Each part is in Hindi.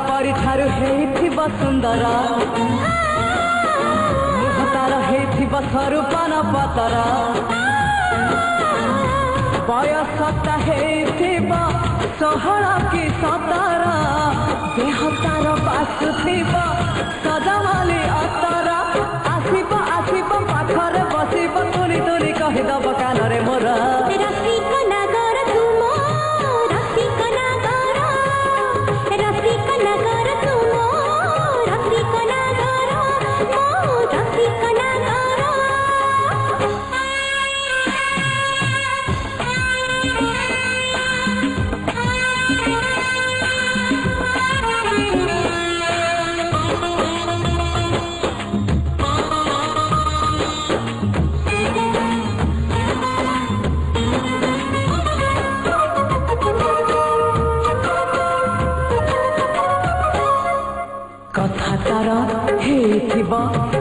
परी ठारू हेइथिबो सुंदर मुह तार हेइथिबो स्वरूपन पतर बयसटा हेइथिबो 16 कि 17 देह तार बासुथिबो सदावाली अतर आसिबो आसिबो पाखरे बसिबो तुली तुली कहिदबो कानरे मोर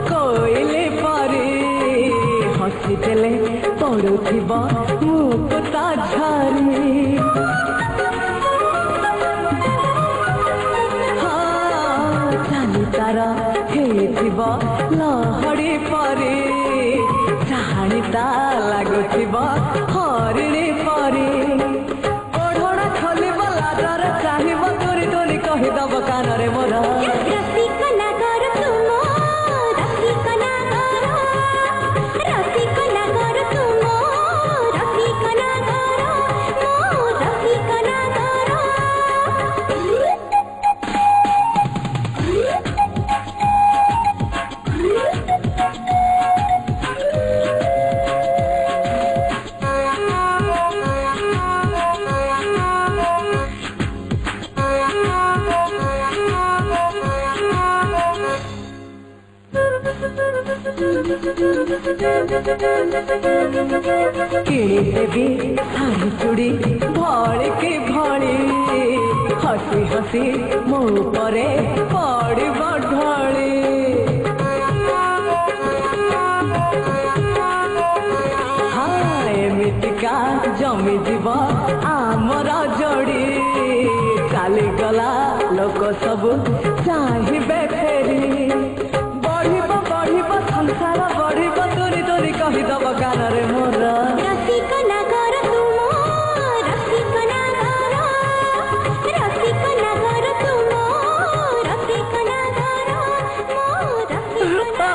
कोइले परे हसी देले पड़ुथिब मुकुता झरी हाँ चाली तार हेथिब लहड़ी परे चाहाणीता लागुथिब हरिणी परे ओढ़णा खोलिब लाजर चाहिब तुरी तुरी कहिदब कानरे मोर किणी देवी शाढ़ी चूड़ी भली की भली हसी हसी मो परे पड़ब ढली हाँ एमितिका जमी जीव आमर जोड़ी चलीगला लोक सबू चाहिए फेरी बढ़िब बढ़िब संसार बढ़िब तुरी तुरी कहिदब कानरे मोर